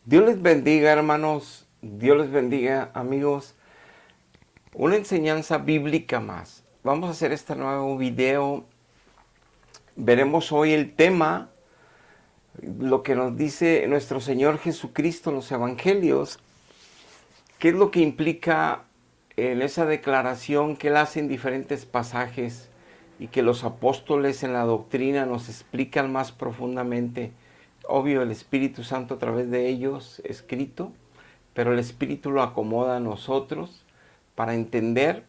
Dios les bendiga, hermanos. Dios les bendiga, amigos. Una enseñanza bíblica más. Vamos a hacer este nuevo video. Veremos hoy el tema, lo que nos dice nuestro Señor Jesucristo en los Evangelios. ¿Qué es lo que implica en esa declaración que Él hace en diferentes pasajes y que los apóstoles en la doctrina nos explican más profundamente? Obvio, el Espíritu Santo a través de ellos escrito, pero el Espíritu lo acomoda a nosotros para entender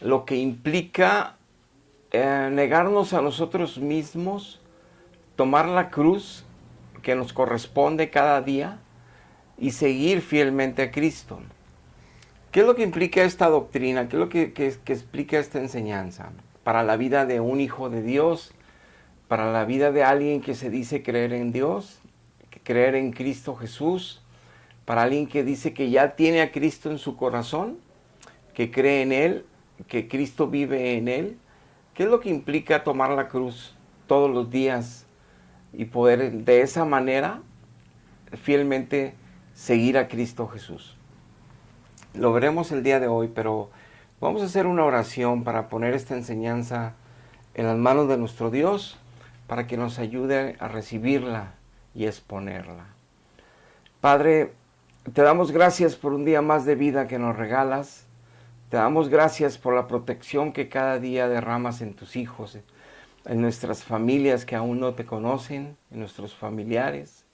lo que implica negarnos a nosotros mismos, tomar la cruz que nos corresponde cada día y seguir fielmente a Cristo. ¿Qué es lo que implica esta doctrina? ¿Qué es lo que explica esta enseñanza? Para la vida de un hijo de Dios, para la vida de alguien que se dice creer en Dios, creer en Cristo Jesús, para alguien que dice que ya tiene a Cristo en su corazón, que cree en Él, que Cristo vive en Él. ¿Qué es lo que implica tomar la cruz todos los días y poder de esa manera fielmente seguir a Cristo Jesús? Lo veremos el día de hoy, pero vamos a hacer una oración para poner esta enseñanza en las manos de nuestro Dios, para que nos ayude a recibirla y exponerla. Padre, te damos gracias por un día más de vida que nos regalas. Te damos gracias por la protección que cada día derramas en tus hijos, en nuestras familias que aún no te conocen, en nuestros familiares,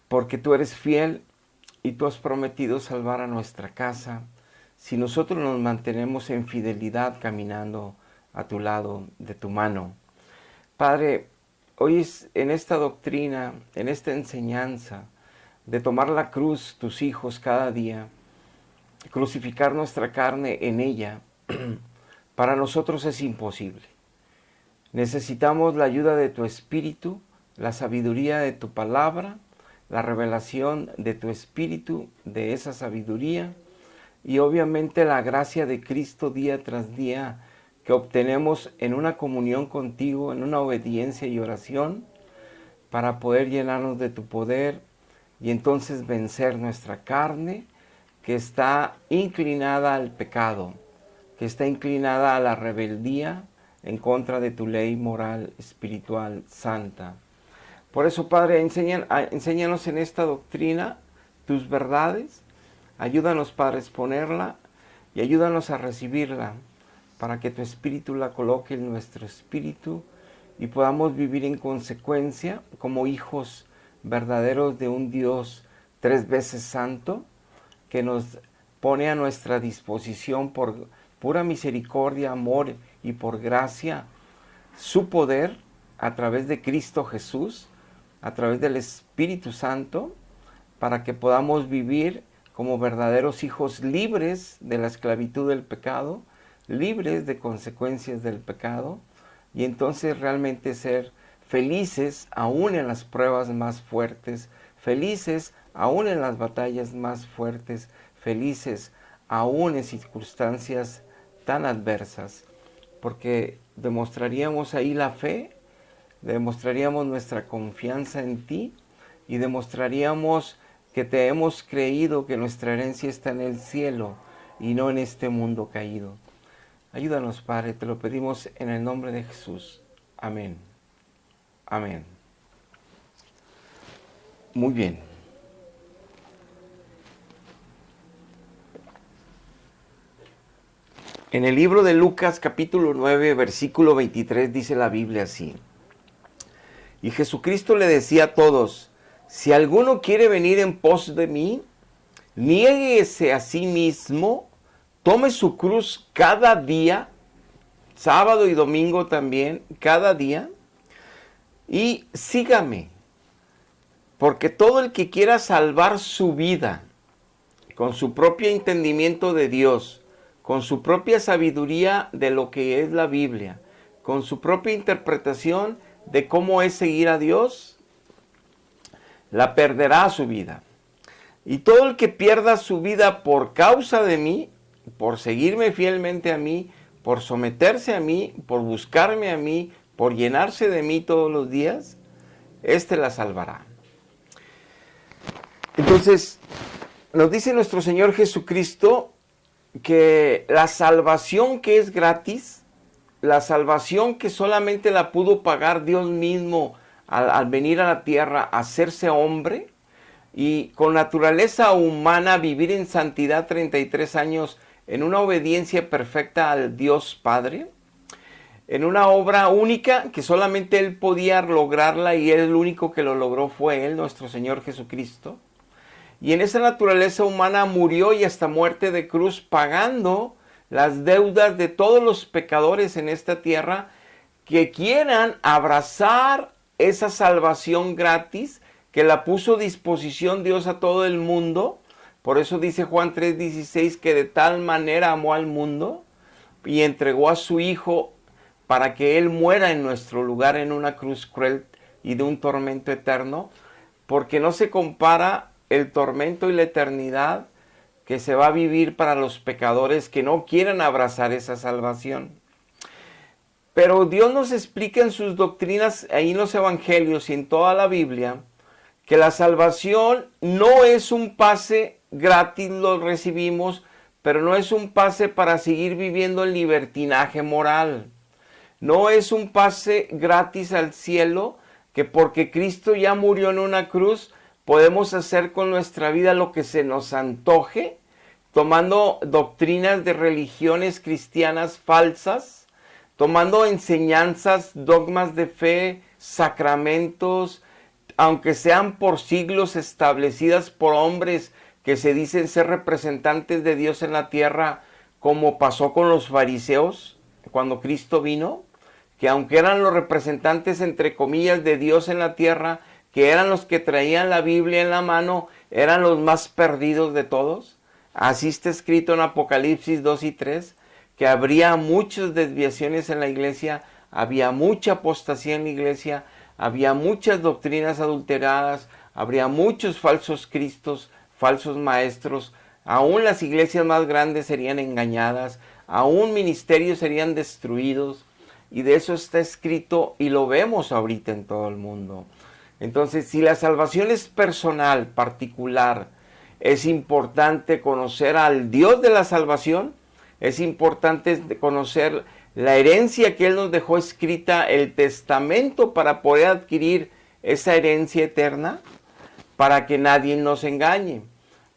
porque tú eres fiel y tú has prometido salvar a nuestra casa si nosotros nos mantenemos en fidelidad caminando a tu lado, de tu mano. Padre, hoy es en esta doctrina, en esta enseñanza de tomar la cruz, tus hijos, cada día, crucificar nuestra carne en ella, para nosotros es imposible. Necesitamos la ayuda de tu Espíritu, la sabiduría de tu palabra, la revelación de tu Espíritu, de esa sabiduría, y obviamente la gracia de Cristo día tras día que obtenemos en una comunión contigo, en una obediencia y oración, para poder llenarnos de tu poder y entonces vencer nuestra carne que está inclinada al pecado, que está inclinada a la rebeldía en contra de tu ley moral, espiritual, santa. Por eso, Padre, enséñanos en esta doctrina tus verdades. Ayúdanos, Padre, a exponerla y ayúdanos a recibirla para que tu Espíritu la coloque en nuestro espíritu y podamos vivir en consecuencia como hijos verdaderos de un Dios 3 veces santo, que nos pone a nuestra disposición por pura misericordia, amor y por gracia su poder a través de Cristo Jesús, a través del Espíritu Santo, para que podamos vivir como verdaderos hijos libres de la esclavitud del pecado, libres de consecuencias del pecado, y entonces realmente ser felices aún en las pruebas más fuertes, felices aún en las batallas más fuertes, felices aún en circunstancias tan adversas, porque demostraríamos ahí la fe, demostraríamos nuestra confianza en ti y demostraríamos que te hemos creído que nuestra herencia está en el cielo y no en este mundo caído. Ayúdanos, Padre, te lo pedimos en el nombre de Jesús. Amén. Amén. Muy bien. En el libro de Lucas capítulo 9, versículo 23 dice la Biblia así. Y Jesucristo le decía a todos, si alguno quiere venir en pos de mí, niéguese a sí mismo, tome su cruz cada día, sábado y domingo también, cada día, y sígame. Porque todo el que quiera salvar su vida con su propio entendimiento de Dios, con su propia sabiduría de lo que es la Biblia, con su propia interpretación de cómo es seguir a Dios, la perderá su vida. Y todo el que pierda su vida por causa de mí, por seguirme fielmente a mí, por someterse a mí, por buscarme a mí, por llenarse de mí todos los días, éste la salvará. Entonces, nos dice nuestro Señor Jesucristo que la salvación que es gratis, la salvación que solamente la pudo pagar Dios mismo al venir a la tierra, a hacerse hombre y con naturaleza humana vivir en santidad 33 años en una obediencia perfecta al Dios Padre, en una obra única que solamente Él podía lograrla y el único que lo logró fue Él, nuestro Señor Jesucristo. Y en esa naturaleza humana murió y hasta muerte de cruz pagando las deudas de todos los pecadores en esta tierra que quieran abrazar esa salvación gratis que la puso a disposición Dios a todo el mundo. Por eso dice Juan 3:16 que de tal manera amó al mundo y entregó a su Hijo para que Él muera en nuestro lugar en una cruz cruel y de un tormento eterno, porque no se compara el tormento y la eternidad que se va a vivir para los pecadores que no quieran abrazar esa salvación. Pero Dios nos explica en sus doctrinas, ahí en los evangelios y en toda la Biblia, que la salvación no es un pase gratis, lo recibimos, pero no es un pase para seguir viviendo el libertinaje moral. No es un pase gratis al cielo, que porque Cristo ya murió en una cruz, podemos hacer con nuestra vida lo que se nos antoje, tomando doctrinas de religiones cristianas falsas, tomando enseñanzas, dogmas de fe, sacramentos, aunque sean por siglos establecidas por hombres que se dicen ser representantes de Dios en la tierra, como pasó con los fariseos cuando Cristo vino, que aunque eran los representantes entre comillas de Dios en la tierra, que eran los que traían la Biblia en la mano, eran los más perdidos de todos. Así está escrito en Apocalipsis 2 y 3, que habría muchas desviaciones en la iglesia, había mucha apostasía en la iglesia, había muchas doctrinas adulteradas, habría muchos falsos cristos, falsos maestros, aún las iglesias más grandes serían engañadas, aún ministerios serían destruidos, y de eso está escrito y lo vemos ahorita en todo el mundo. Entonces, si la salvación es personal, particular, es importante conocer al Dios de la salvación, es importante conocer la herencia que Él nos dejó escrita, el testamento para poder adquirir esa herencia eterna, para que nadie nos engañe.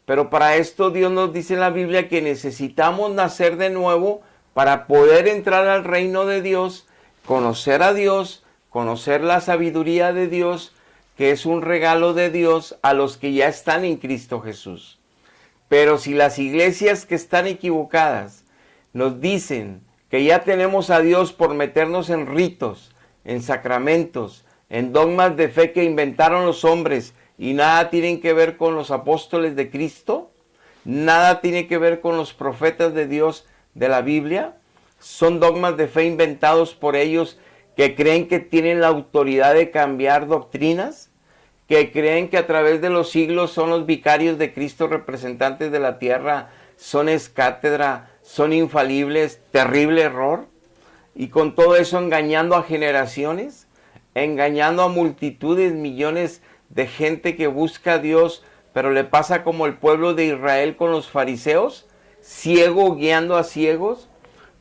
Pero para esto Dios nos dice en la Biblia que necesitamos nacer de nuevo para poder entrar al reino de Dios, conocer a Dios, conocer la sabiduría de Dios, que es un regalo de Dios a los que ya están en Cristo Jesús. Pero si las iglesias que están equivocadas nos dicen que ya tenemos a Dios por meternos en ritos, en sacramentos, en dogmas de fe que inventaron los hombres y nada tienen que ver con los apóstoles de Cristo, nada tiene que ver con los profetas de Dios de la Biblia, son dogmas de fe inventados por ellos que creen que tienen la autoridad de cambiar doctrinas, que creen que a través de los siglos son los vicarios de Cristo, representantes de la tierra, son cátedra, son infalibles, terrible error. Y con todo eso engañando a generaciones, engañando a multitudes, millones de gente que busca a Dios, pero le pasa como el pueblo de Israel con los fariseos, ciego guiando a ciegos.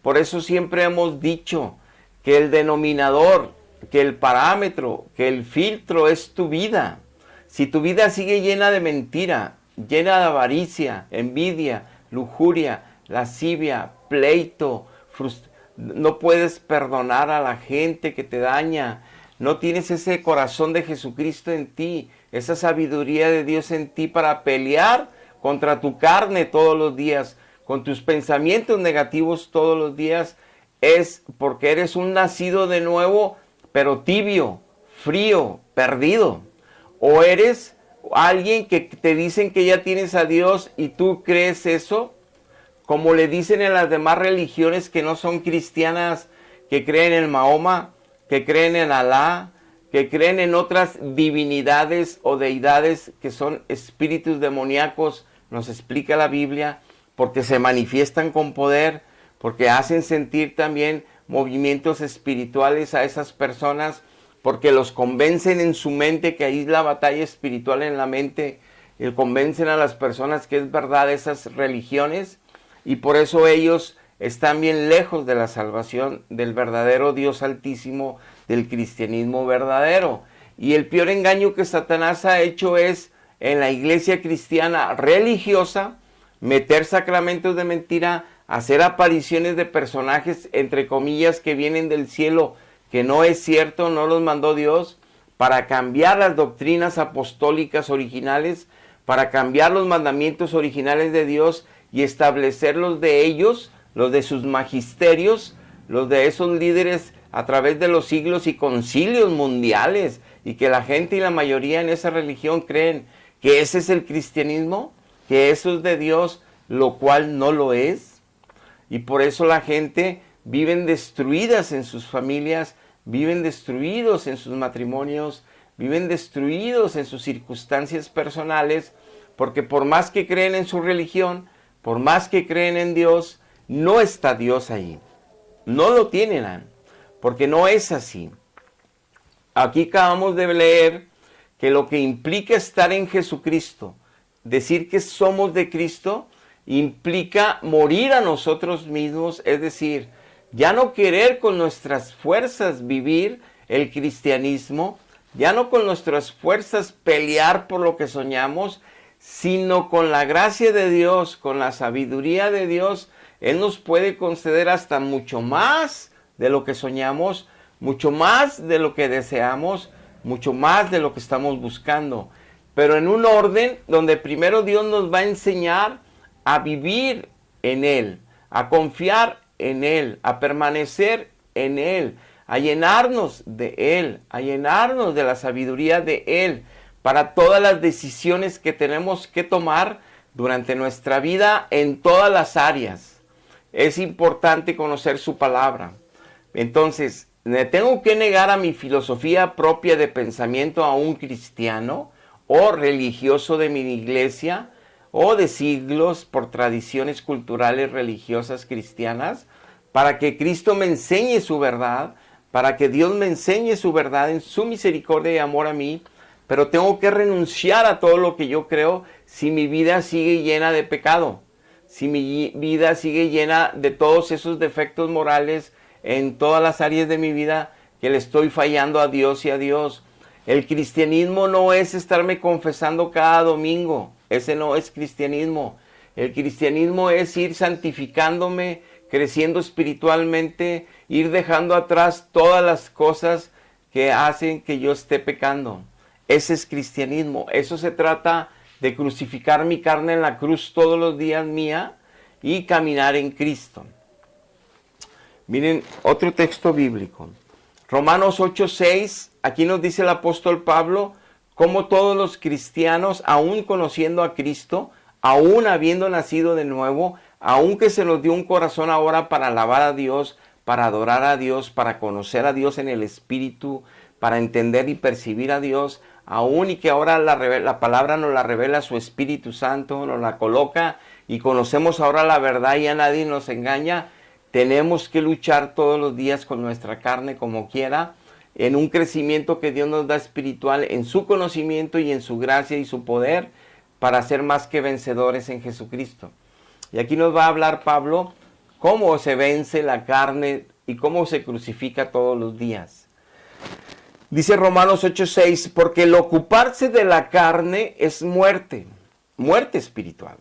Por eso siempre hemos dicho que el denominador, que el parámetro, que el filtro es tu vida. Si tu vida sigue llena de mentira, llena de avaricia, envidia, lujuria, lascivia, pleito, no puedes perdonar a la gente que te daña, no tienes ese corazón de Jesucristo en ti, esa sabiduría de Dios en ti para pelear contra tu carne todos los días, con tus pensamientos negativos todos los días, es porque eres un nacido de nuevo, pero tibio, frío, perdido. O eres alguien que te dicen que ya tienes a Dios y tú crees eso, como le dicen en las demás religiones que no son cristianas, que creen en Mahoma, que creen en Alá, que creen en otras divinidades o deidades que son espíritus demoníacos, nos explica la Biblia, porque se manifiestan con poder, porque hacen sentir también movimientos espirituales a esas personas, porque los convencen en su mente, que ahí es la batalla espiritual en la mente, y convencen a las personas que es verdad esas religiones, y por eso ellos están bien lejos de la salvación del verdadero Dios Altísimo, del cristianismo verdadero. Y el peor engaño que Satanás ha hecho es en la iglesia cristiana religiosa meter sacramentos de mentira, hacer apariciones de personajes entre comillas que vienen del cielo, que no es cierto, no los mandó Dios, para cambiar las doctrinas apostólicas originales, para cambiar los mandamientos originales de Dios y establecer los de ellos, los de sus magisterios, los de esos líderes a través de los siglos y concilios mundiales, y que la gente y la mayoría en esa religión creen que ese es el cristianismo, que eso es de Dios, lo cual no lo es. Y por eso la gente viven destruidas en sus familias, viven destruidos en sus matrimonios, viven destruidos en sus circunstancias personales, porque por más que creen en su religión, por más que creen en Dios, no está Dios ahí. No lo tienen, porque no es así. Aquí acabamos de leer que lo que implica estar en Jesucristo, decir que somos de Cristo, implica morir a nosotros mismos, es decir, ya no querer con nuestras fuerzas vivir el cristianismo, ya no con nuestras fuerzas pelear por lo que soñamos, sino con la gracia de Dios, con la sabiduría de Dios, Él nos puede conceder hasta mucho más de lo que soñamos, mucho más de lo que deseamos, mucho más de lo que estamos buscando. Pero en un orden donde primero Dios nos va a enseñar a vivir en Él, a confiar en Él, a permanecer en Él, a llenarnos de Él, a llenarnos de la sabiduría de Él, para todas las decisiones que tenemos que tomar durante nuestra vida en todas las áreas. Es importante conocer su palabra. Entonces, ¿me tengo que negar a mi filosofía propia de pensamiento a un cristiano o religioso de mi iglesia o de siglos por tradiciones culturales religiosas cristianas para que Cristo me enseñe su verdad, para que Dios me enseñe su verdad en su misericordia y amor a mí? Pero tengo que renunciar a todo lo que yo creo si mi vida sigue llena de pecado, si mi vida sigue llena de todos esos defectos morales en todas las áreas de mi vida que le estoy fallando a Dios y a Dios. El cristianismo no es estarme confesando cada domingo, ese no es cristianismo. El cristianismo es ir santificándome, creciendo espiritualmente, ir dejando atrás todas las cosas que hacen que yo esté pecando. Ese es cristianismo. Eso se trata de crucificar mi carne en la cruz todos los días mía y caminar en Cristo. Miren, otro texto bíblico. Romanos 8:6, aquí nos dice el apóstol Pablo, cómo todos los cristianos, aún conociendo a Cristo, aún habiendo nacido de nuevo, aún que se nos dio un corazón ahora para alabar a Dios, para adorar a Dios, para conocer a Dios en el Espíritu, para entender y percibir a Dios, aún y que ahora la palabra nos la revela su Espíritu Santo, nos la coloca y conocemos ahora la verdad y a nadie nos engaña, tenemos que luchar todos los días con nuestra carne como quiera, en un crecimiento que Dios nos da espiritual, en su conocimiento y en su gracia y su poder, para ser más que vencedores en Jesucristo. Y aquí nos va a hablar Pablo cómo se vence la carne y cómo se crucifica todos los días. Dice Romanos 8:6, porque el ocuparse de la carne es muerte, muerte espiritual.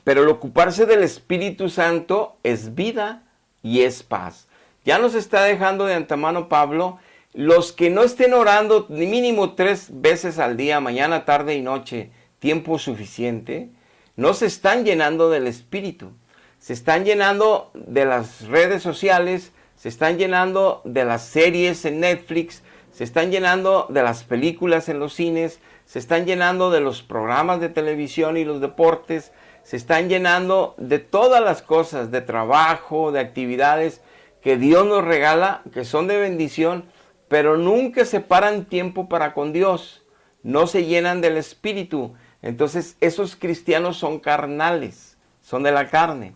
Pero el ocuparse del Espíritu Santo es vida y es paz. Ya nos está dejando de antemano Pablo, los que no estén orando ni mínimo 3 veces al día, mañana, tarde y noche, tiempo suficiente, no se están llenando del Espíritu. Se están llenando de las redes sociales, se están llenando de las series en Netflix, se están llenando de las películas en los cines, se están llenando de los programas de televisión y los deportes, se están llenando de todas las cosas, de trabajo, de actividades que Dios nos regala, que son de bendición, pero nunca separan tiempo para con Dios, no se llenan del Espíritu. Entonces esos cristianos son carnales, son de la carne.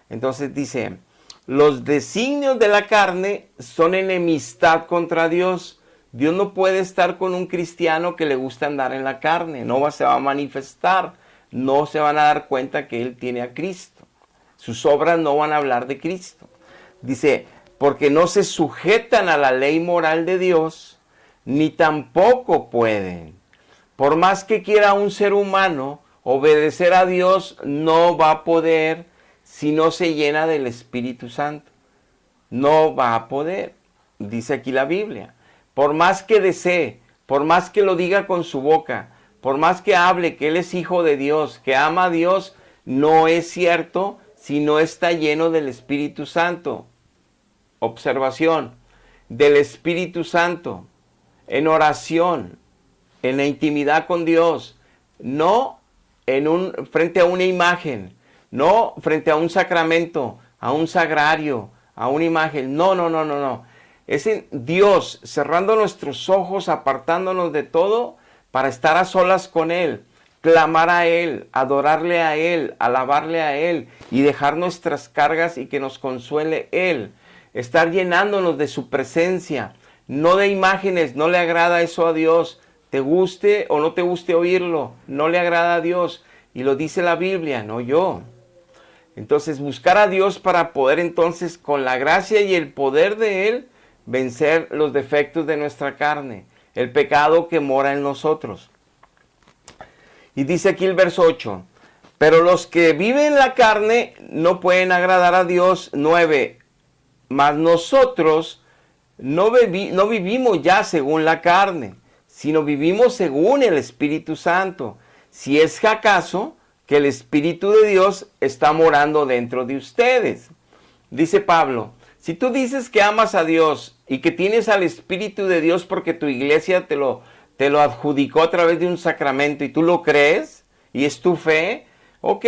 Entonces dice, los designios de la carne son enemistad contra Dios, Dios no puede estar con un cristiano que le gusta andar en la carne. Se va a manifestar. No se van a dar cuenta que él tiene a Cristo. Sus obras no van a hablar de Cristo. Dice, porque no se sujetan a la ley moral de Dios, ni tampoco pueden. Por más que quiera un ser humano obedecer a Dios, no va a poder si no se llena del Espíritu Santo. No va a poder, dice aquí la Biblia. Por más que desee, por más que lo diga con su boca, por más que hable que él es hijo de Dios, que ama a Dios, no es cierto si no está lleno del Espíritu Santo. Observación, del Espíritu Santo, en oración, en la intimidad con Dios, no frente a una imagen, no frente a un sacramento, a un sagrario, a una imagen. No. Es en Dios, cerrando nuestros ojos, apartándonos de todo, para estar a solas con Él, clamar a Él, adorarle a Él, alabarle a Él y dejar nuestras cargas y que nos consuele Él. Estar llenándonos de su presencia, no de imágenes. No le agrada eso a Dios. Te guste o no te guste oírlo, no le agrada a Dios. Y lo dice la Biblia, no yo. Entonces buscar a Dios para poder entonces con la gracia y el poder de Él vencer los defectos de nuestra carne, el pecado que mora en nosotros. Y dice aquí el verso 8, pero los que viven en la carne no pueden agradar a Dios. 9, mas nosotros no vivimos ya según la carne, sino vivimos según el Espíritu Santo. Si es que acaso que el Espíritu de Dios está morando dentro de ustedes. Dice Pablo, si tú dices que amas a Dios y que tienes al Espíritu de Dios porque tu iglesia te lo adjudicó a través de un sacramento y tú lo crees y es tu fe, ok,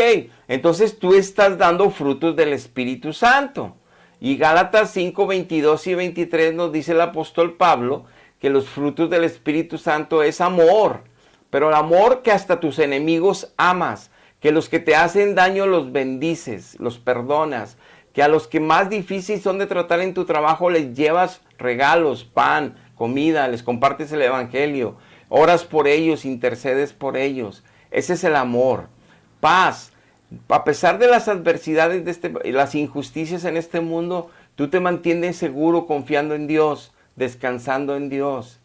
entonces tú estás dando frutos del Espíritu Santo. Y Gálatas 5, 22 y 23 nos dice el apóstol Pablo que los frutos del Espíritu Santo es amor, pero el amor que hasta tus enemigos amas, que los que te hacen daño los bendices, los perdonas, que a los que más difíciles son de tratar en tu trabajo les llevas regalos, pan, comida, les compartes el evangelio, oras por ellos, intercedes por ellos. Ese es el amor. Paz. A pesar de las adversidades las injusticias en este mundo, tú te mantienes seguro confiando en Dios, descansando en Dios.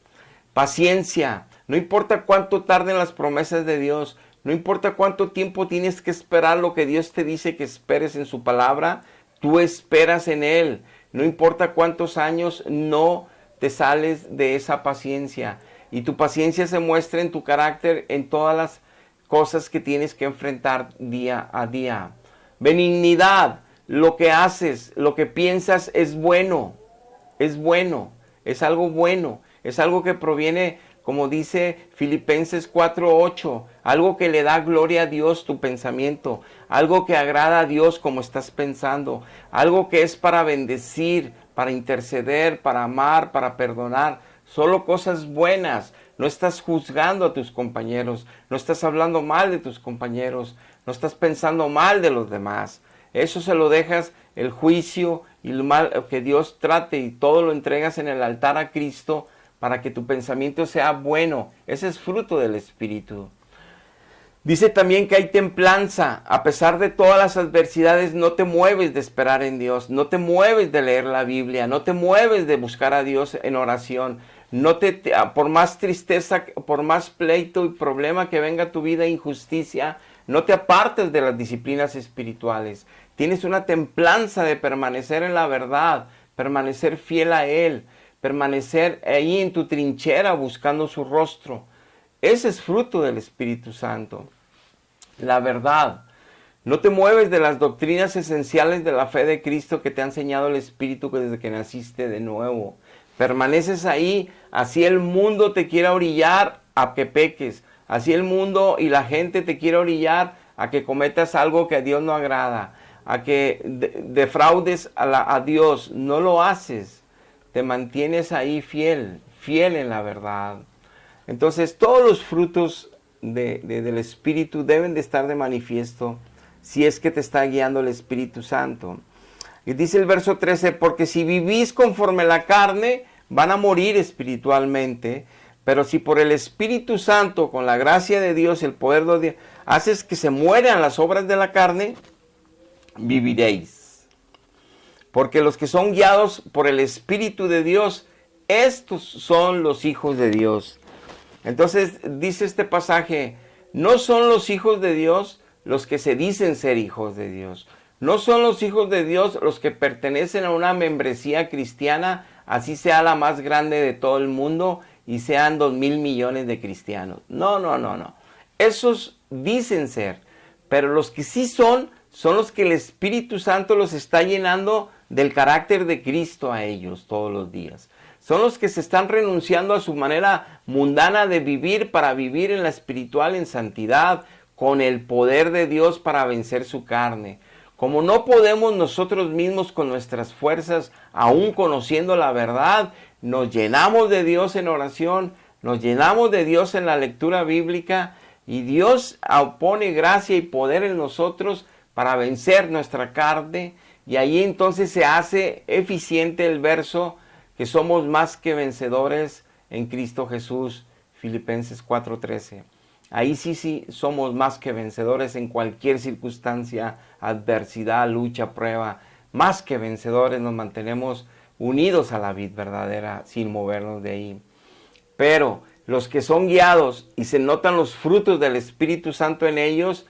Paciencia. No importa cuánto tarden las promesas de Dios, no importa cuánto tiempo tienes que esperar lo que Dios te dice que esperes en su palabra, tú esperas en Él. No importa cuántos años, no te sales de esa paciencia. Y tu paciencia se muestra en tu carácter, en todas las cosas que tienes que enfrentar día a día. Benignidad. Lo que haces, lo que piensas es bueno, es algo bueno, es algo que proviene, como dice Filipenses 4:8, algo que le da gloria a Dios tu pensamiento, algo que agrada a Dios como estás pensando, algo que es para bendecir, para interceder, para amar, para perdonar, solo cosas buenas. No estás juzgando a tus compañeros, no estás hablando mal de tus compañeros, no estás pensando mal de los demás. Eso se lo dejas, el juicio y el mal que Dios trate, y todo lo entregas en el altar a Cristo para que tu pensamiento sea bueno. Ese es fruto del Espíritu. Dice también que hay templanza. A pesar de todas las adversidades, no te mueves de esperar en Dios, no te mueves de leer la Biblia, no te mueves de buscar a Dios en oración. Por más tristeza, por más pleito y problema que venga a tu vida, injusticia, no te apartes de las disciplinas espirituales. Tienes una templanza de permanecer en la verdad, permanecer fiel a Él, permanecer ahí en tu trinchera buscando su rostro. Ese es fruto del Espíritu Santo. La verdad. No te mueves de las doctrinas esenciales de la fe de Cristo que te ha enseñado el Espíritu desde que naciste de nuevo. Permaneces ahí, así el mundo te quiera orillar a que peques. Así el mundo y la gente te quiere orillar a que cometas algo que a Dios no agrada, a que defraudes a Dios. No lo haces, te mantienes ahí fiel en la verdad. Entonces todos los frutos del Espíritu deben de estar de manifiesto si es que te está guiando el Espíritu Santo. Y dice el verso 13, porque si vivís conforme la carne, van a morir espiritualmente, pero si por el Espíritu Santo, con la gracia de Dios, el poder de Dios, haces que se mueran las obras de la carne, viviréis. Porque los que son guiados por el Espíritu de Dios, estos son los hijos de Dios. Entonces dice este pasaje, no son los hijos de Dios los que se dicen ser hijos de Dios. No son los hijos de Dios los que pertenecen a una membresía cristiana, así sea la más grande de todo el mundo y sean 2,000 millones de cristianos. No. Esos dicen ser, pero los que sí son los que el Espíritu Santo los está llenando del carácter de Cristo a ellos todos los días. Son los que se están renunciando a su manera mundana de vivir para vivir en la espiritual en santidad, con el poder de Dios para vencer su carne. Como no podemos nosotros mismos con nuestras fuerzas, aún conociendo la verdad, nos llenamos de Dios en oración, nos llenamos de Dios en la lectura bíblica y Dios pone gracia y poder en nosotros para vencer nuestra carne y ahí entonces se hace eficiente el verso que somos más que vencedores en Cristo Jesús, Filipenses 4:13. Ahí sí somos más que vencedores en cualquier circunstancia, adversidad, lucha, prueba. Más que vencedores nos mantenemos unidos a la vid verdadera sin movernos de ahí. Pero los que son guiados y se notan los frutos del Espíritu Santo en ellos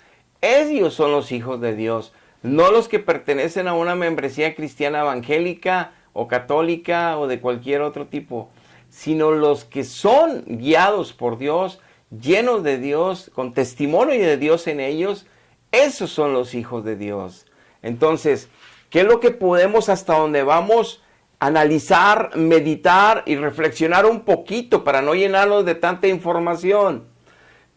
son los hijos de Dios. No los que pertenecen a una membresía cristiana evangélica o católica o de cualquier otro tipo, sino los que son guiados por Dios, llenos de Dios, con testimonio de Dios en ellos, esos son los hijos de Dios. Entonces, ¿qué es lo que podemos hasta donde vamos analizar, meditar y reflexionar un poquito para no llenarnos de tanta información?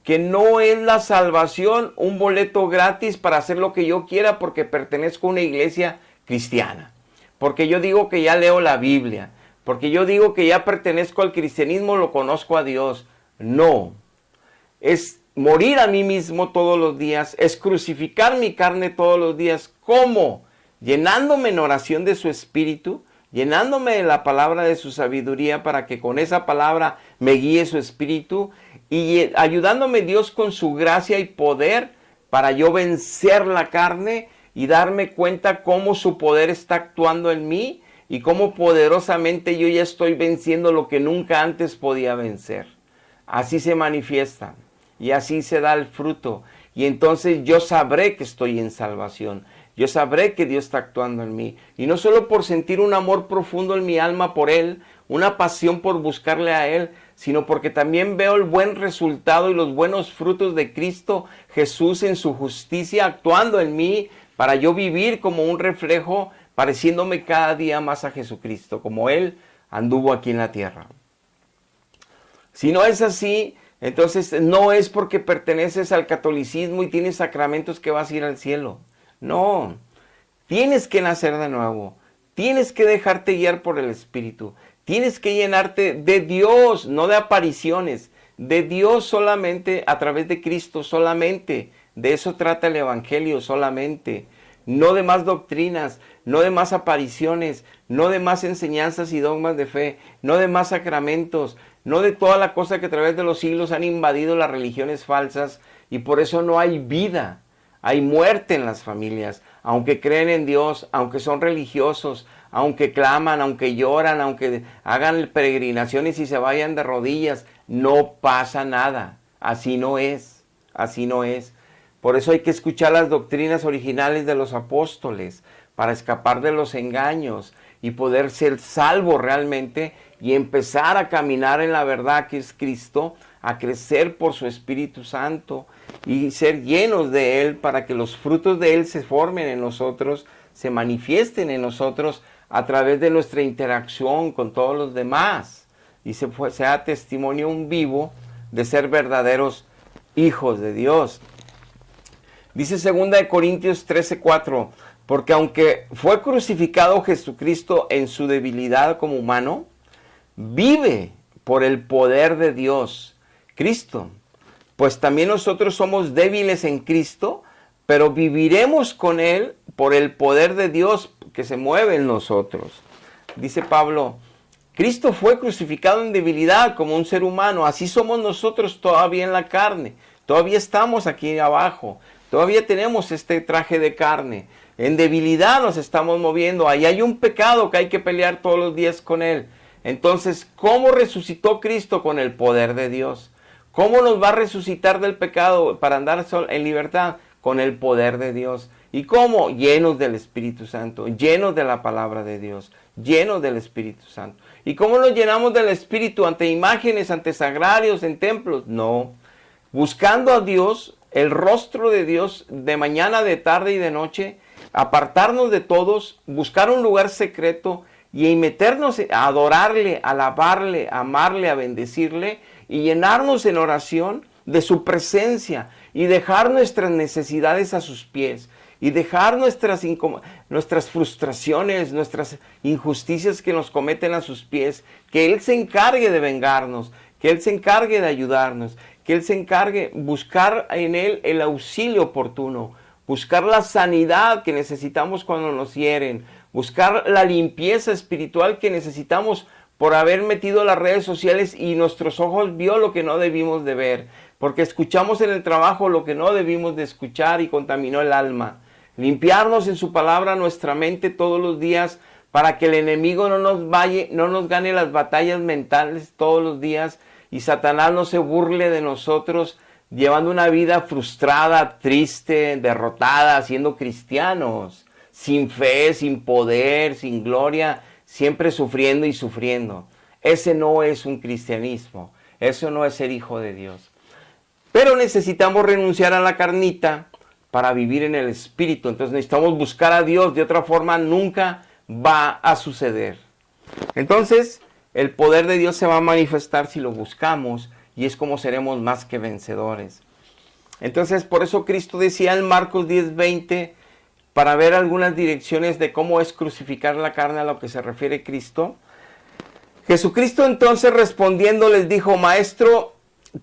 Que no es la salvación un boleto gratis para hacer lo que yo quiera porque pertenezco a una iglesia cristiana. Porque yo digo que ya leo la Biblia. Porque yo digo que ya pertenezco al cristianismo, lo conozco a Dios. No. Es morir a mí mismo todos los días. Es crucificar mi carne todos los días. ¿Cómo? Llenándome en oración de su espíritu. Llenándome de la palabra de su sabiduría para que con esa palabra me guíe su espíritu. Y ayudándome Dios con su gracia y poder para yo vencer la carne y darme cuenta cómo su poder está actuando en mí y cómo poderosamente yo ya estoy venciendo lo que nunca antes podía vencer. Así se manifiesta y así se da el fruto. Y entonces yo sabré que estoy en salvación. Yo sabré que Dios está actuando en mí. Y no solo por sentir un amor profundo en mi alma por Él, una pasión por buscarle a Él, sino porque también veo el buen resultado y los buenos frutos de Cristo Jesús en su justicia actuando en mí para yo vivir como un reflejo, pareciéndome cada día más a Jesucristo, como Él anduvo aquí en la tierra. Si no es así, entonces no es porque perteneces al catolicismo y tienes sacramentos que vas a ir al cielo. No, tienes que nacer de nuevo, tienes que dejarte guiar por el Espíritu, tienes que llenarte de Dios, no de apariciones, de Dios solamente, a través de Cristo solamente. De eso trata el Evangelio solamente, no de más doctrinas, no de más apariciones, no de más enseñanzas y dogmas de fe, no de más sacramentos, no de toda la cosa que a través de los siglos han invadido las religiones falsas y por eso no hay vida. Hay muerte en las familias, aunque creen en Dios, aunque son religiosos, aunque claman, aunque lloran, aunque hagan peregrinaciones y se vayan de rodillas, no pasa nada. Así no es, así no es. Por eso hay que escuchar las doctrinas originales de los apóstoles para escapar de los engaños y poder ser salvo realmente y empezar a caminar en la verdad que es Cristo, a crecer por su Espíritu Santo y ser llenos de Él para que los frutos de Él se formen en nosotros, se manifiesten en nosotros a través de nuestra interacción con todos los demás y sea testimonio un vivo de ser verdaderos hijos de Dios. Dice 2 Corintios 13:4, porque aunque fue crucificado Jesucristo en su debilidad como humano, vive por el poder de Dios, Cristo. Pues también nosotros somos débiles en Cristo, pero viviremos con Él por el poder de Dios que se mueve en nosotros. Dice Pablo, Cristo fue crucificado en debilidad como un ser humano. Así somos nosotros todavía en la carne. Todavía estamos aquí abajo. Todavía tenemos este traje de carne. En debilidad nos estamos moviendo. Ahí hay un pecado que hay que pelear todos los días con él. Entonces, ¿cómo resucitó Cristo? Con el poder de Dios. ¿Cómo nos va a resucitar del pecado para andar en libertad? Con el poder de Dios. ¿Y cómo? Llenos del Espíritu Santo, llenos de la palabra de Dios, llenos del Espíritu Santo. ¿Y cómo nos llenamos del Espíritu? ¿Ante imágenes, ante sagrarios, en templos? No. Buscando a Dios, el rostro de Dios, de mañana, de tarde y de noche, apartarnos de todos, buscar un lugar secreto y meternos a adorarle, a alabarle, a amarle, a bendecirle y llenarnos en oración de su presencia y dejar nuestras necesidades a sus pies y dejar nuestras frustraciones, nuestras injusticias que nos cometen a sus pies, que Él se encargue de vengarnos, que Él se encargue de ayudarnos, que Él se encargue, buscar en Él el auxilio oportuno, buscar la sanidad que necesitamos cuando nos hieren, buscar la limpieza espiritual que necesitamos por haber metido las redes sociales y nuestros ojos vio lo que no debimos de ver, porque escuchamos en el trabajo lo que no debimos de escuchar y contaminó el alma. Limpiarnos en su palabra nuestra mente todos los días para que el enemigo no nos gane las batallas mentales todos los días y Satanás no se burle de nosotros llevando una vida frustrada, triste, derrotada, siendo cristianos, sin fe, sin poder, sin gloria, siempre sufriendo y sufriendo. Ese no es un cristianismo, eso no es ser hijo de Dios. Pero necesitamos renunciar a la carnita para vivir en el Espíritu. Entonces necesitamos buscar a Dios, de otra forma nunca va a suceder. Entonces el poder de Dios se va a manifestar si lo buscamos y es como seremos más que vencedores. Entonces por eso Cristo decía en Marcos 10:20, para ver algunas direcciones de cómo es crucificar la carne a lo que se refiere Cristo. Jesucristo entonces respondiendo les dijo, Maestro,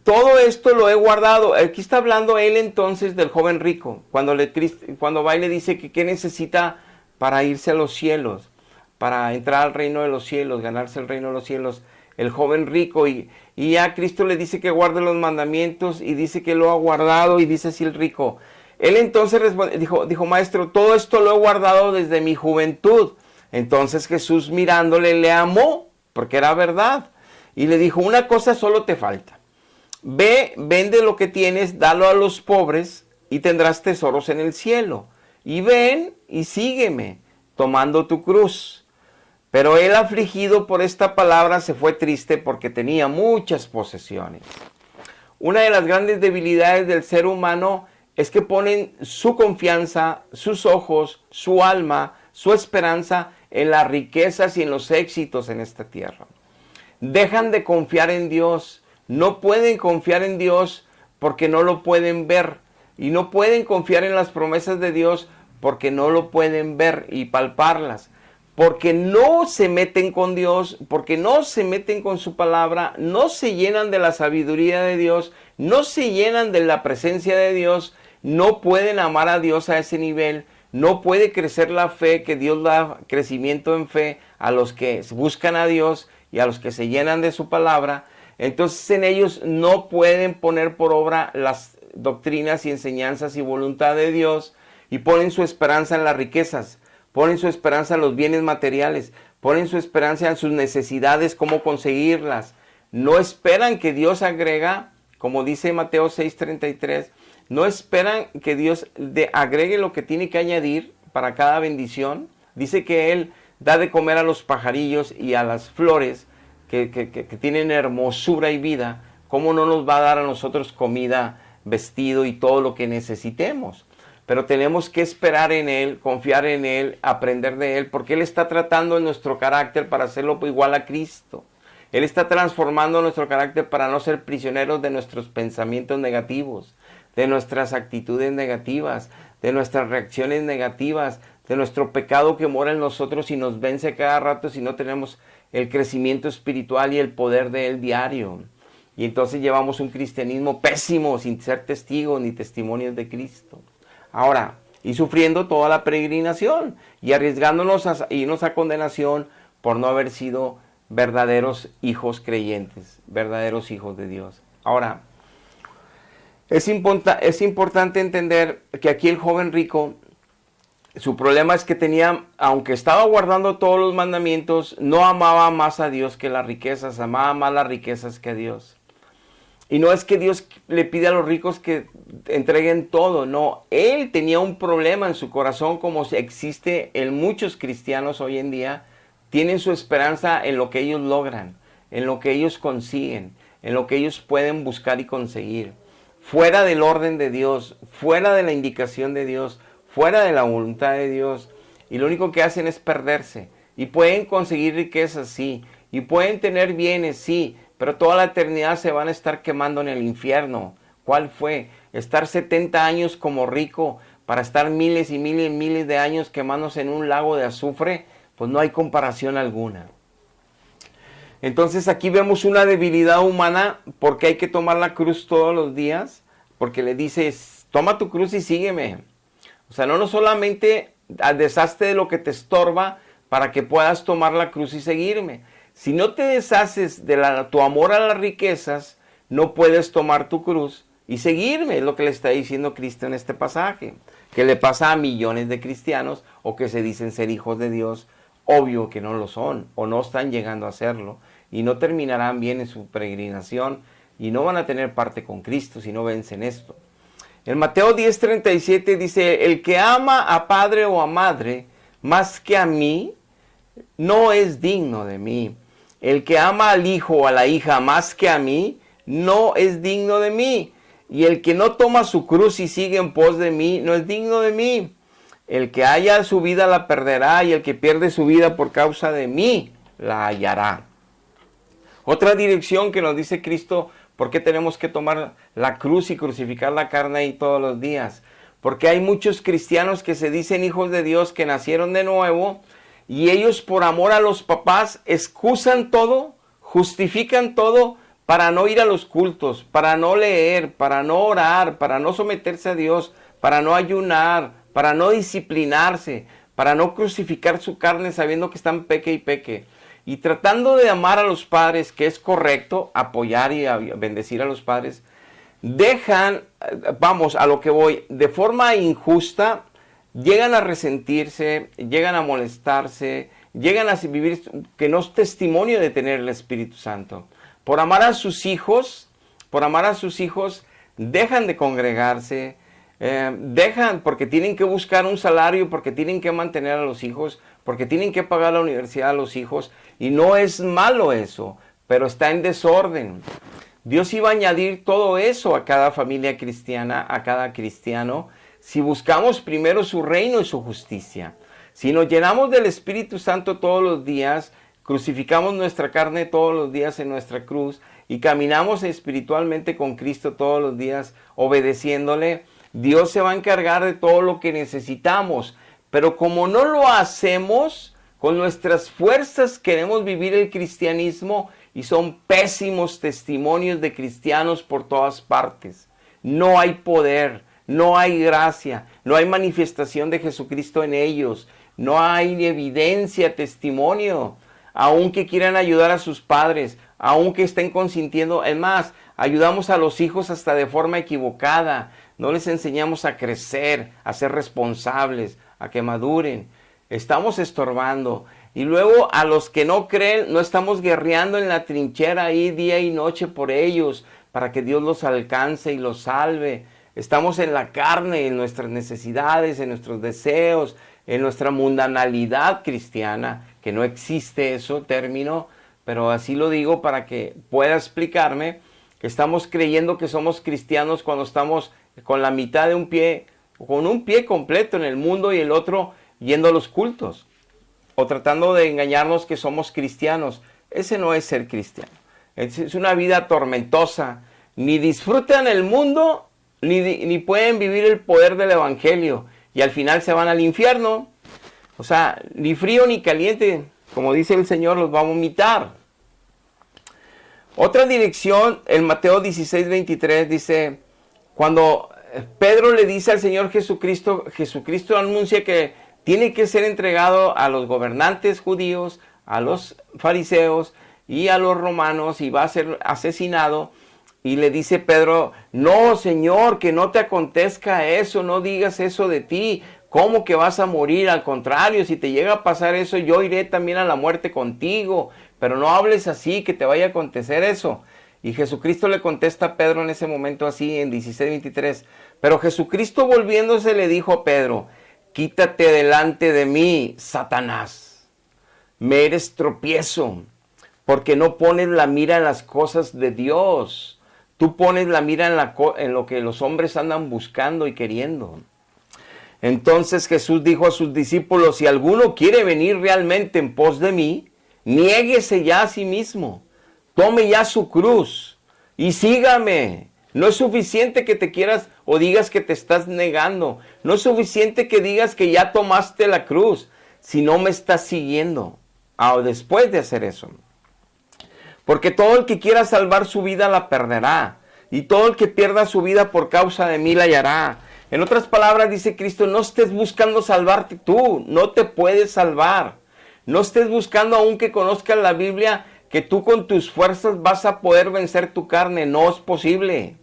todo esto lo he guardado. Aquí está hablando él entonces del joven rico, cuando va y le dice que qué necesita para irse a los cielos, para entrar al reino de los cielos, ganarse el reino de los cielos, el joven rico, y ya Cristo le dice que guarde los mandamientos, y dice que lo ha guardado, y dice así el rico. Él entonces dijo, Maestro, todo esto lo he guardado desde mi juventud. Entonces Jesús mirándole le amó, porque era verdad, y le dijo, una cosa solo te falta. Ve, vende lo que tienes, dalo a los pobres y tendrás tesoros en el cielo. Y ven y sígueme, tomando tu cruz. Pero él, afligido por esta palabra, se fue triste porque tenía muchas posesiones. Una de las grandes debilidades del ser humano es que ponen su confianza, sus ojos, su alma, su esperanza en las riquezas y en los éxitos en esta tierra. Dejan de confiar en Dios. No pueden confiar en Dios porque no lo pueden ver. Y no pueden confiar en las promesas de Dios porque no lo pueden ver y palparlas. Porque no se meten con Dios, porque no se meten con su palabra, no se llenan de la sabiduría de Dios, no se llenan de la presencia de Dios, no pueden amar a Dios a ese nivel, no puede crecer la fe, que Dios da crecimiento en fe a los que buscan a Dios y a los que se llenan de su palabra. Entonces en ellos no pueden poner por obra las doctrinas y enseñanzas y voluntad de Dios y ponen su esperanza en las riquezas, ponen su esperanza en los bienes materiales, ponen su esperanza en sus necesidades, cómo conseguirlas. No esperan que Dios agrega, como dice Mateo 6:33, no esperan que Dios agregue lo que tiene que añadir para cada bendición. Dice que Él da de comer a los pajarillos y a las flores, que tienen hermosura y vida. ¿Cómo no nos va a dar a nosotros comida, vestido y todo lo que necesitemos? Pero tenemos que esperar en Él, confiar en Él, aprender de Él, porque Él está tratando en nuestro carácter para hacerlo igual a Cristo. Él está transformando nuestro carácter para no ser prisioneros de nuestros pensamientos negativos, de nuestras actitudes negativas, de nuestras reacciones negativas, de nuestro pecado que mora en nosotros y nos vence cada rato si no tenemos el crecimiento espiritual y el poder de Él diario. Y entonces llevamos un cristianismo pésimo, sin ser testigos ni testimonios de Cristo. Ahora, y sufriendo toda la peregrinación y arriesgándonos a irnos a condenación por no haber sido verdaderos hijos creyentes, verdaderos hijos de Dios. Ahora, es importante entender que aquí el joven rico, su problema es que tenía, aunque estaba guardando todos los mandamientos, no amaba más a Dios que las riquezas, amaba más las riquezas que a Dios. Y no es que Dios le pide a los ricos que entreguen todo, no. Él tenía un problema en su corazón, como existe en muchos cristianos hoy en día. Tienen su esperanza en lo que ellos logran, en lo que ellos consiguen, en lo que ellos pueden buscar y conseguir. Fuera del orden de Dios, fuera de la indicación de Dios, fuera de la voluntad de Dios. Y lo único que hacen es perderse. Y pueden conseguir riquezas, sí. Y pueden tener bienes, sí. Pero toda la eternidad se van a estar quemando en el infierno. ¿Cuál fue? Estar 70 años como rico para estar miles y miles y miles de años quemándose en un lago de azufre. Pues no hay comparación alguna. Entonces aquí vemos una debilidad humana porque hay que tomar la cruz todos los días. Porque le dices, toma tu cruz y sígueme. O sea, no solamente deshazte de lo que te estorba para que puedas tomar la cruz y seguirme. Si no te deshaces de tu amor a las riquezas, no puedes tomar tu cruz y seguirme. Es lo que le está diciendo Cristo en este pasaje. Que le pasa a millones de cristianos o que se dicen ser hijos de Dios. Obvio que no lo son o no están llegando a serlo. Y no terminarán bien en su peregrinación y no van a tener parte con Cristo si no vencen esto. En Mateo 10:37 dice, el que ama a padre o a madre más que a mí, no es digno de mí. El que ama al hijo o a la hija más que a mí, no es digno de mí. Y el que no toma su cruz y sigue en pos de mí, no es digno de mí. El que haya su vida la perderá, y el que pierde su vida por causa de mí, la hallará. Otra dirección que nos dice Cristo, ¿por qué tenemos que tomar la cruz y crucificar la carne ahí todos los días? Porque hay muchos cristianos que se dicen hijos de Dios, que nacieron de nuevo, y ellos por amor a los papás excusan todo, justifican todo para no ir a los cultos, para no leer, para no orar, para no someterse a Dios, para no ayunar, para no disciplinarse, para no crucificar su carne sabiendo que están peque y peque. Y tratando de amar a los padres, que es correcto, apoyar y bendecir a los padres, dejan, vamos a lo que voy, de forma injusta, llegan a resentirse, llegan a molestarse, llegan a vivir que no es testimonio de tener el Espíritu Santo. Por amar a sus hijos, dejan de congregarse, dejan porque tienen que buscar un salario, porque tienen que mantener a los hijos, porque tienen que pagar la universidad a los hijos. Y no es malo eso, pero está en desorden. Dios iba a añadir todo eso a cada familia cristiana, a cada cristiano, si buscamos primero su reino y su justicia. Si nos llenamos del Espíritu Santo todos los días, crucificamos nuestra carne todos los días en nuestra cruz y caminamos espiritualmente con Cristo todos los días obedeciéndole, Dios se va a encargar de todo lo que necesitamos. Pero como no lo hacemos, con nuestras fuerzas queremos vivir el cristianismo y son pésimos testimonios de cristianos por todas partes. No hay poder, no hay gracia, no hay manifestación de Jesucristo en ellos, no hay evidencia, testimonio, aunque quieran ayudar a sus padres, aunque estén consintiendo. Es más, ayudamos a los hijos hasta de forma equivocada, no les enseñamos a crecer, a ser responsables, a que maduren. Estamos estorbando. Y luego a los que no creen, no estamos guerreando en la trinchera ahí día y noche por ellos, para que Dios los alcance y los salve. Estamos en la carne, en nuestras necesidades, en nuestros deseos, en nuestra mundanalidad cristiana, que no existe eso término, pero así lo digo para que pueda explicarme, que estamos creyendo que somos cristianos cuando estamos con la mitad de un pie, con un pie completo en el mundo y el otro yendo a los cultos, o tratando de engañarnos que somos cristianos. Ese no es ser cristiano. Es una vida tormentosa. Ni disfrutan el mundo, ni pueden vivir el poder del evangelio. Y al final se van al infierno. O sea, ni frío ni caliente, como dice el Señor, los va a vomitar. Otra dirección, en Mateo 16:23 dice, cuando Pedro le dice al Señor Jesucristo, Jesucristo anuncia que tiene que ser entregado a los gobernantes judíos, a los fariseos, y a los romanos y va a ser asesinado. Y le dice Pedro, no, Señor, que no te acontezca eso, no digas eso de ti. ¿Cómo que vas a morir? Al contrario, si te llega a pasar eso, yo iré también a la muerte contigo. Pero no hables así, que te vaya a acontecer eso. Y Jesucristo le contesta a Pedro en ese momento así, en 16:23. Pero Jesucristo volviéndose le dijo a Pedro, quítate delante de mí, Satanás. Me eres tropiezo, porque no pones la mira en las cosas de Dios. Tú pones la mira en lo que los hombres andan buscando y queriendo. Entonces Jesús dijo a sus discípulos, si alguno quiere venir realmente en pos de mí, niéguese ya a sí mismo, tome ya su cruz y sígame. No es suficiente que te quieras o digas que te estás negando. No es suficiente que digas que ya tomaste la cruz, si no me estás siguiendo después de hacer eso. Porque todo el que quiera salvar su vida la perderá, y todo el que pierda su vida por causa de mí la hallará. En otras palabras dice Cristo, no estés buscando salvarte tú, no te puedes salvar. No estés buscando, aunque conozcas la Biblia, que tú con tus fuerzas vas a poder vencer tu carne. No es posible.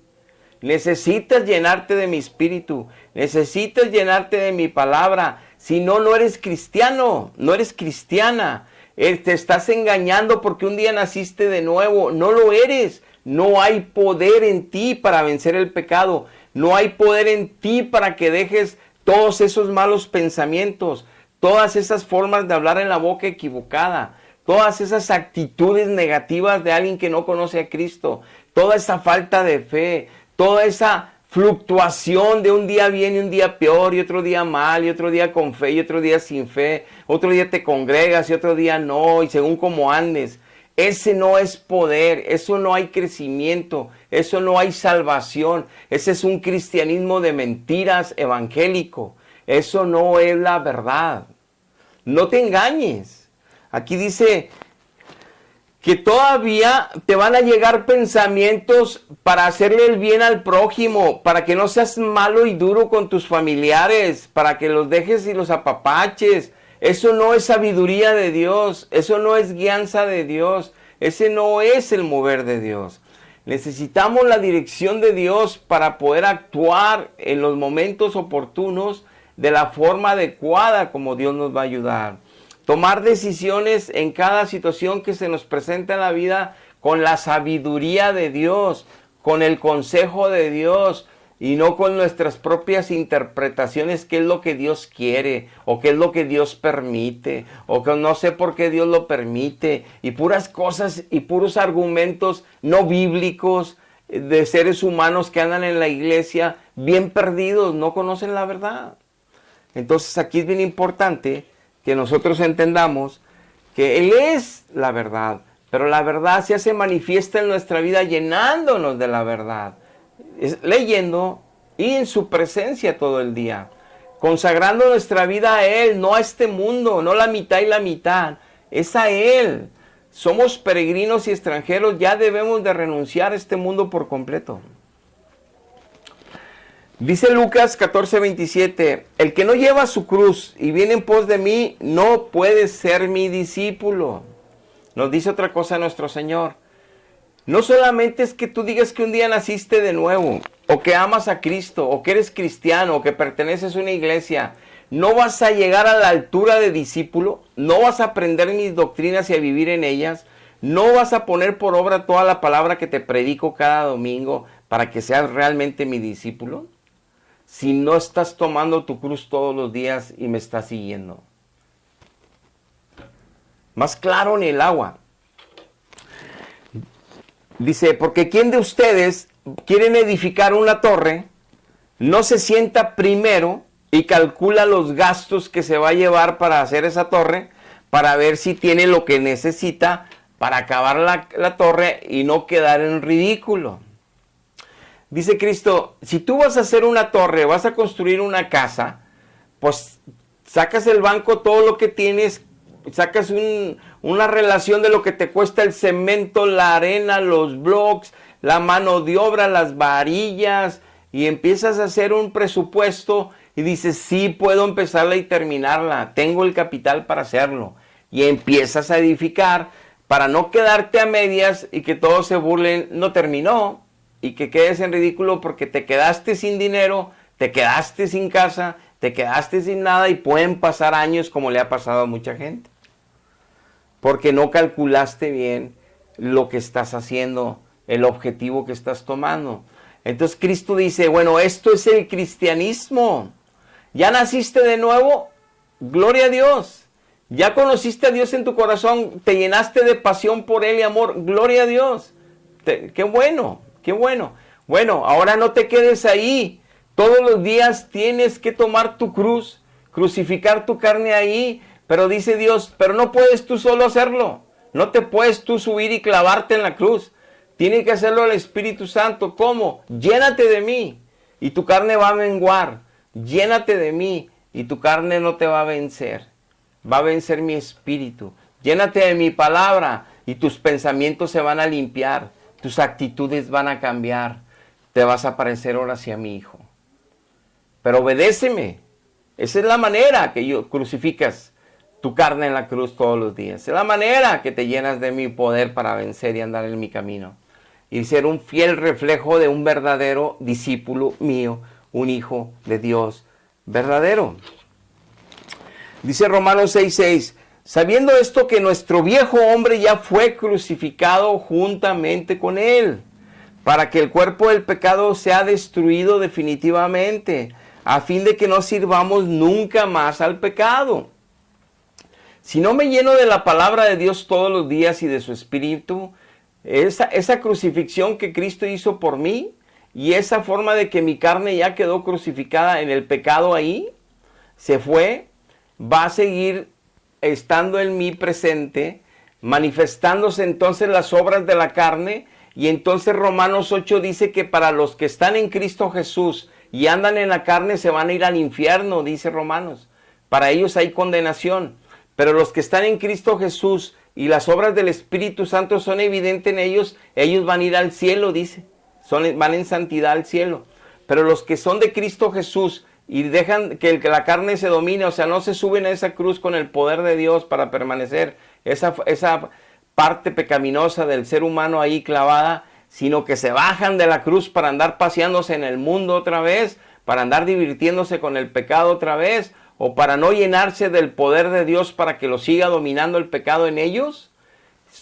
Necesitas llenarte de mi espíritu, necesitas llenarte de mi palabra. Si no, no eres cristiano, no eres cristiana. Te estás engañando porque un día naciste de nuevo. No lo eres. No hay poder en ti para vencer el pecado. No hay poder en ti para que dejes todos esos malos pensamientos, todas esas formas de hablar en la boca equivocada, todas esas actitudes negativas de alguien que no conoce a Cristo, toda esa falta de fe, toda esa fluctuación de un día bien y un día peor, y otro día mal, y otro día con fe, y otro día sin fe, otro día te congregas y otro día no, y según cómo andes. Ese no es poder, eso no hay crecimiento, eso no hay salvación, ese es un cristianismo de mentiras evangélico, eso no es la verdad. No te engañes. Aquí dice que todavía te van a llegar pensamientos para hacerle el bien al prójimo, para que no seas malo y duro con tus familiares, para que los dejes y los apapaches. Eso no es sabiduría de Dios, eso no es guianza de Dios, ese no es el mover de Dios. Necesitamos la dirección de Dios para poder actuar en los momentos oportunos de la forma adecuada como Dios nos va a ayudar. Tomar decisiones en cada situación que se nos presenta en la vida con la sabiduría de Dios, con el consejo de Dios y no con nuestras propias interpretaciones, qué es lo que Dios quiere o qué es lo que Dios permite o que no sé por qué Dios lo permite y puras cosas y puros argumentos no bíblicos de seres humanos que andan en la iglesia bien perdidos, no conocen la verdad. Entonces aquí es bien importante que nosotros entendamos que Él es la verdad, pero la verdad se hace manifiesta en nuestra vida llenándonos de la verdad, leyendo y en su presencia todo el día, consagrando nuestra vida a Él, no a este mundo, no la mitad y la mitad, es a Él. Somos peregrinos y extranjeros, ya debemos de renunciar a este mundo por completo. Dice Lucas 14:27, el que no lleva su cruz y viene en pos de mí, no puede ser mi discípulo. Nos dice otra cosa nuestro Señor. No solamente es que tú digas que un día naciste de nuevo, o que amas a Cristo, o que eres cristiano, o que perteneces a una iglesia. No vas a llegar a la altura de discípulo, no vas a aprender mis doctrinas y a vivir en ellas, no vas a poner por obra toda la palabra que te predico cada domingo para que seas realmente mi discípulo, si no estás tomando tu cruz todos los días y me estás siguiendo. Más claro ni el agua. Dice, porque ¿quién de ustedes quieren edificar una torre, no se sienta primero y calcula los gastos que se va a llevar para hacer esa torre, para ver si tiene lo que necesita para acabar la torre y no quedar en ridículo? Dice Cristo, si tú vas a hacer una torre, vas a construir una casa, pues sacas el banco todo lo que tienes, sacas una relación de lo que te cuesta el cemento, la arena, los blocks, la mano de obra, las varillas, y empiezas a hacer un presupuesto y dices, sí, puedo empezarla y terminarla, tengo el capital para hacerlo. Y empiezas a edificar, para no quedarte a medias y que todos se burlen, no terminó, y que quedes en ridículo porque te quedaste sin dinero, te quedaste sin casa, te quedaste sin nada y pueden pasar años como le ha pasado a mucha gente. Porque no calculaste bien lo que estás haciendo, el objetivo que estás tomando. Entonces Cristo dice, bueno, esto es el cristianismo. ¿Ya naciste de nuevo? Gloria a Dios. ¿Ya conociste a Dios en tu corazón? ¿Te llenaste de pasión por Él y amor? Gloria a Dios. Qué bueno, qué bueno. Bueno, ahora no te quedes ahí. Todos los días tienes que tomar tu cruz, crucificar tu carne ahí. Pero dice Dios, pero no puedes tú solo hacerlo. No te puedes tú subir y clavarte en la cruz. Tiene que hacerlo el Espíritu Santo. ¿Cómo? Llénate de mí y tu carne va a menguar. Llénate de mí y tu carne no te va a vencer. Va a vencer mi espíritu. Llénate de mi palabra y tus pensamientos se van a limpiar. Tus actitudes van a cambiar. Te vas a parecer ahora sí a mi hijo. Pero obedéceme. Esa es la manera que crucificas tu carne en la cruz todos los días. Es la manera que te llenas de mi poder para vencer y andar en mi camino. Y ser un fiel reflejo de un verdadero discípulo mío, un hijo de Dios verdadero. Dice Romanos 6:6, sabiendo esto que nuestro viejo hombre ya fue crucificado juntamente con él, para que el cuerpo del pecado sea destruido definitivamente, a fin de que no sirvamos nunca más al pecado. Si no me lleno de la palabra de Dios todos los días y de su espíritu, esa crucifixión que Cristo hizo por mí y esa forma de que mi carne ya quedó crucificada en el pecado ahí, se fue, va a seguir estando en mí presente, manifestándose entonces las obras de la carne. Y entonces Romanos 8 dice que para los que están en Cristo Jesús y andan en la carne se van a ir al infierno, dice Romanos. Para ellos hay condenación. Pero los que están en Cristo Jesús y las obras del Espíritu Santo son evidentes en ellos, ellos van a ir al cielo, dice. Van en santidad al cielo. Pero los que son de Cristo Jesús y dejan que la carne se domine, o sea, no se suben a esa cruz con el poder de Dios para permanecer, esa parte pecaminosa del ser humano ahí clavada, sino que se bajan de la cruz para andar paseándose en el mundo otra vez, para andar divirtiéndose con el pecado otra vez, o para no llenarse del poder de Dios para que lo siga dominando el pecado en ellos,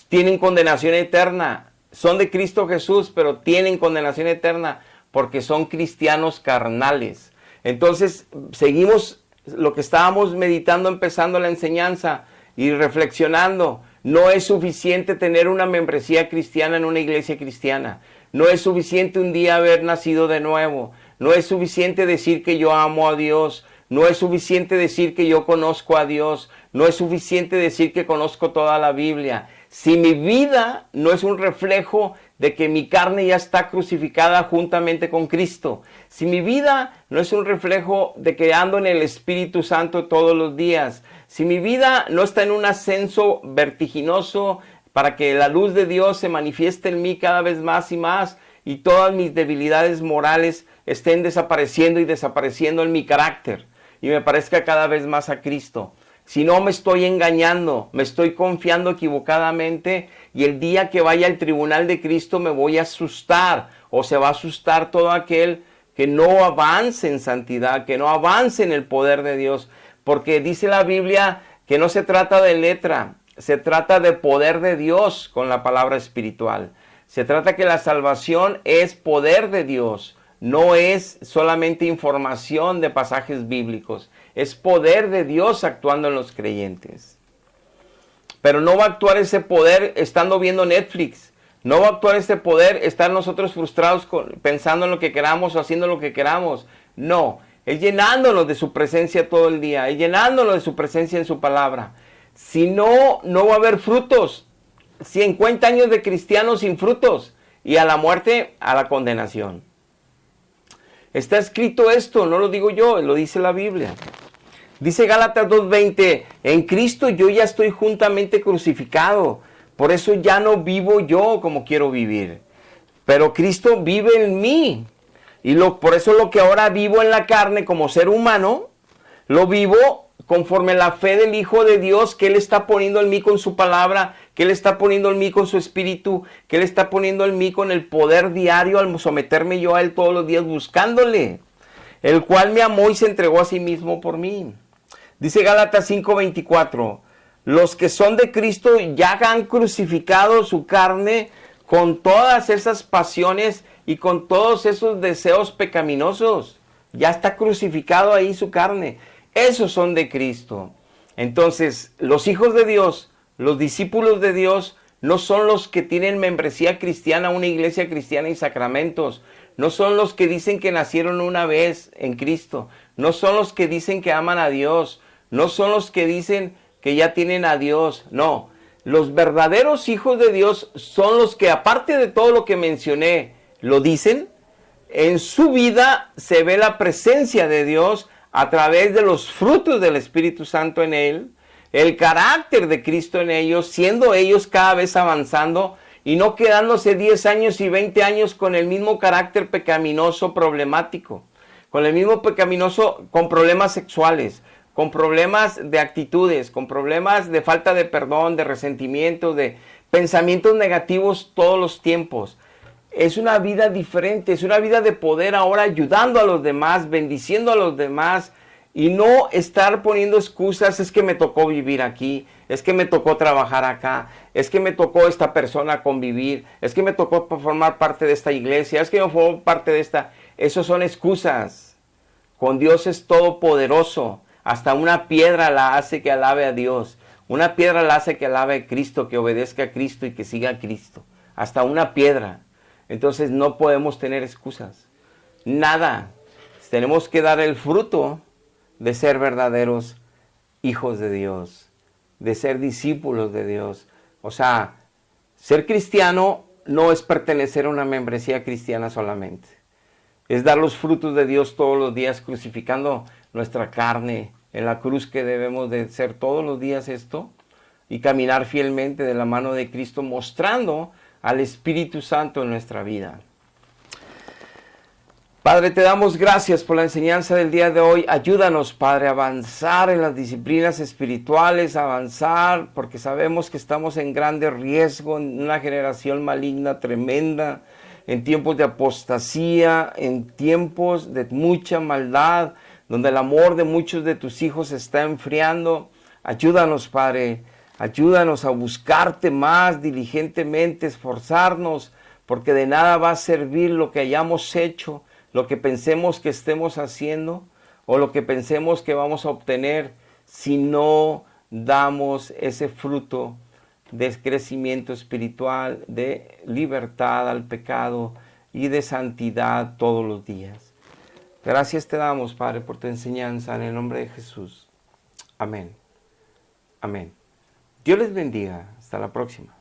tienen condenación eterna. Son de Cristo Jesús, pero tienen condenación eterna porque son cristianos carnales. Entonces, seguimos lo que estábamos meditando, empezando la enseñanza y reflexionando. No es suficiente tener una membresía cristiana en una iglesia cristiana. No es suficiente un día haber nacido de nuevo. No es suficiente decir que yo amo a Dios. No es suficiente decir que yo conozco a Dios. No es suficiente decir que conozco toda la Biblia. Si mi vida no es un reflejo de que mi carne ya está crucificada juntamente con Cristo. Si mi vida no es un reflejo de que ando en el Espíritu Santo todos los días. Si mi vida no está en un ascenso vertiginoso para que la luz de Dios se manifieste en mí cada vez más y más y todas mis debilidades morales estén desapareciendo y desapareciendo en mi carácter y me parezca cada vez más a Cristo. Si no me estoy engañando, me estoy confiando equivocadamente y el día que vaya al tribunal de Cristo me voy a asustar o se va a asustar todo aquel que no avance en santidad, que no avance en el poder de Dios. Porque dice la Biblia que no se trata de letra, se trata de poder de Dios con la palabra espiritual. Se trata que la salvación es poder de Dios. No es solamente información de pasajes bíblicos, es poder de Dios actuando en los creyentes. Pero no va a actuar ese poder estando viendo Netflix, no va a actuar ese poder estar nosotros frustrados pensando en lo que queramos o haciendo lo que queramos. No, es llenándonos de su presencia todo el día, es llenándonos de su presencia en su palabra. Si no, no va a haber frutos. 50 años de cristianos sin frutos y a la muerte, a la condenación. Está escrito esto, no lo digo yo, lo dice la Biblia. Dice Gálatas 2:20, en Cristo yo ya estoy juntamente crucificado, por eso ya no vivo yo como quiero vivir, pero Cristo vive en mí. Y por eso lo que ahora vivo en la carne como ser humano, lo vivo conforme la fe del Hijo de Dios que Él está poniendo en mí con su palabra, ¿Qué le está poniendo en mí con su espíritu? ¿Qué le está poniendo en mí con el poder diario al someterme yo a Él todos los días buscándole? El cual me amó y se entregó a sí mismo por mí. Dice Gálatas 5:24, los que son de Cristo ya han crucificado su carne con todas esas pasiones y con todos esos deseos pecaminosos. Ya está crucificado ahí su carne. Esos son de Cristo. Entonces, los hijos de Dios, los discípulos de Dios, no son los que tienen membresía cristiana, una iglesia cristiana y sacramentos. No son los que dicen que nacieron una vez en Cristo. No son los que dicen que aman a Dios. No son los que dicen que ya tienen a Dios. No, los verdaderos hijos de Dios son los que, aparte de todo lo que mencioné, lo dicen. En su vida se ve la presencia de Dios a través de los frutos del Espíritu Santo en él, el carácter de Cristo en ellos, siendo ellos cada vez avanzando y no quedándose 10 años y 20 años con el mismo carácter pecaminoso problemático, con el mismo pecaminoso, con problemas sexuales, con problemas de actitudes, con problemas de falta de perdón, de resentimiento, de pensamientos negativos todos los tiempos. Es una vida diferente, es una vida de poder ahora ayudando a los demás, bendiciendo a los demás y no estar poniendo excusas, es que me tocó vivir aquí, es que me tocó trabajar acá, es que me tocó esta persona convivir, es que me tocó formar parte de esta iglesia, es que me formó parte de esta. Esos son excusas. Con Dios es todopoderoso. Hasta una piedra la hace que alabe a Dios. Una piedra la hace que alabe a Cristo, que obedezca a Cristo y que siga a Cristo. Hasta una piedra. Entonces no podemos tener excusas. Nada. Tenemos que dar el fruto de ser verdaderos hijos de Dios. De ser discípulos de Dios. O sea, ser cristiano no es pertenecer a una membresía cristiana solamente. Es dar los frutos de Dios todos los días, crucificando nuestra carne en la cruz, que debemos de ser todos los días esto, y caminar fielmente de la mano de Cristo, mostrando al Espíritu Santo en nuestra vida. Padre, te damos gracias por la enseñanza del día de hoy. Ayúdanos, Padre, a avanzar en las disciplinas espirituales, avanzar, porque sabemos que estamos en grande riesgo, en una generación maligna tremenda, en tiempos de apostasía, en tiempos de mucha maldad, donde el amor de muchos de tus hijos se está enfriando. Ayúdanos, Padre, ayúdanos a buscarte más diligentemente, esforzarnos, porque de nada va a servir lo que hayamos hecho, lo que pensemos que estemos haciendo o lo que pensemos que vamos a obtener si no damos ese fruto de crecimiento espiritual, de libertad al pecado y de santidad todos los días. Gracias te damos, Padre, por tu enseñanza en el nombre de Jesús. Amén. Amén. Dios les bendiga. Hasta la próxima.